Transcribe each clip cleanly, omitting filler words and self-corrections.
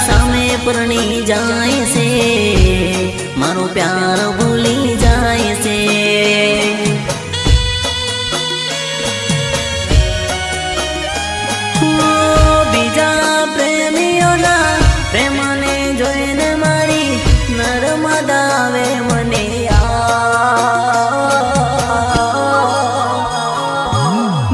सामे परणी जाए से मारो प्यार भूली जाए से। बीजा प्रेमीओना प्रेम ने जोईने मारी नर्मदा आवे मने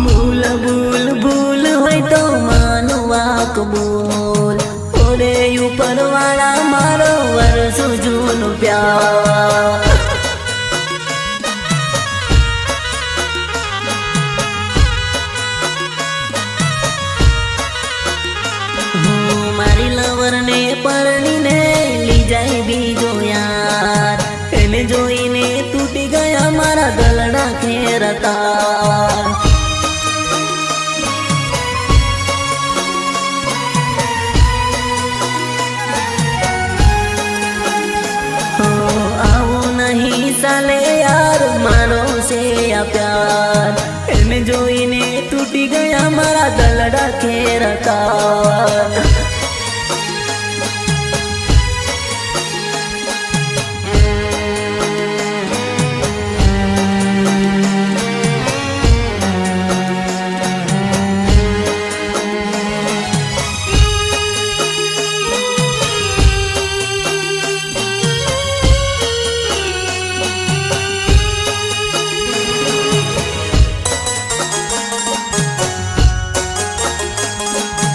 भूल भूल भूल होय तो मानवा कबूल ओरे ऊपर वाला मारो वर्षो जूनो प्यार। मारी लवर ने परणी ने ली जाए बीजो यार एने जोईने तूटी गया मारा गलड़ा खेरता। साले यार मानो से या प्यार एने जोईने टूटी गया मारा गलड़ा खेरता।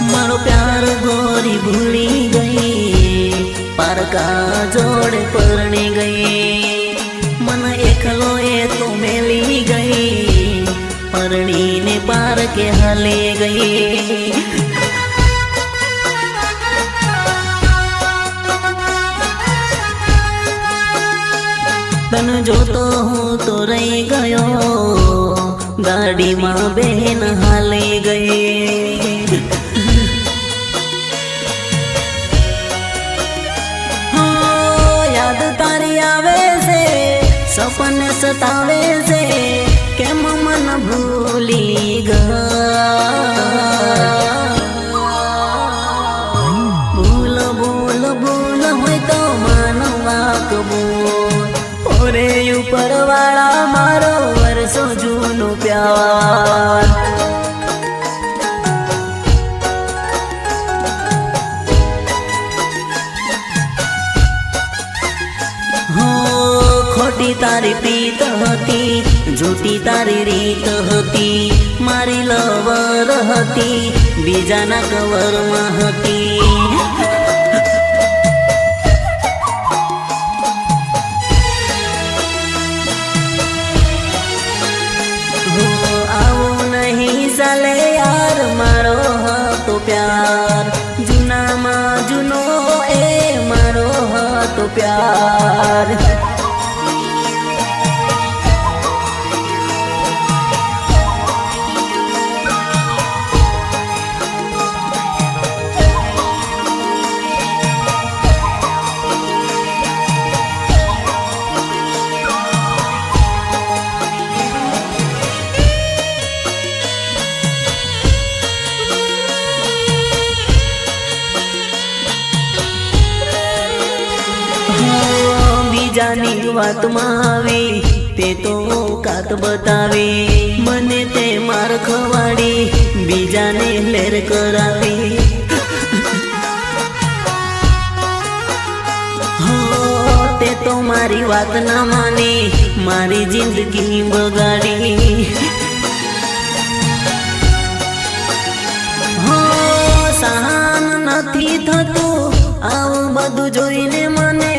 मारो प्यार गोरी भूली गई पार का जोड़े परणी गई मन एकलो ए तो मेली गई परणी ने पार के हले गई। तन जो तो हूँ तो रही गयो गाड़ी माँ बहन हाले गई। याद तारी आवे से सपने सतावे से केम मन भूली गया। भूल भूल भूल होय तो मानवा कबूल ओरे ऊपर वाला मारो वर्षो जूनो प्यार। खोटी तारी प्रीत हती झूठी तारी रीत हती मारी लवर हती बीजाना कवर में हती। आओ नहीं साले यार मारो तो प्यार जुना मा जुनो ए मारो तो प्यार। बीजानी वात मावे ते तो कात बतावे मने ते मार खवाड़ी बीजाने लेर करावे। हो ते तो मारी वात ना माने मारी जिंदगी बगाड़ी। हो सहन नथी थतो आવું બધું જોઈને મને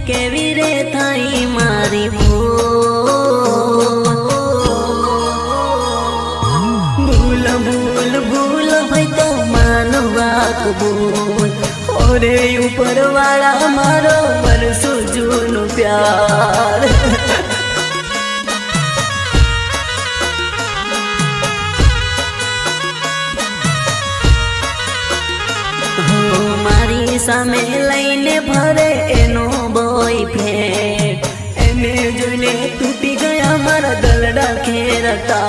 केवी रे थाई मारी भूल भूल भूल भाई तो मानवा कबूल ओरे ऊपर वाला मारो वर्षो जूनो प्यार। मारी सामे लईने भरे एनो बॉयफ्रेंड एने जोईने तूटी गया मारा गलड़ा खेरता।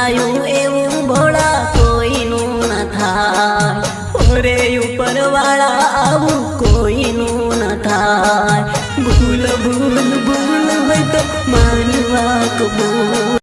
થાયું એવું ભોળા કોઈનું ન થાય, ઓરે ઉપરવાળા આવું કોઈનું ન થાય. ભૂલ ભૂલ ભૂલ હોય તો માનવા કબૂલ.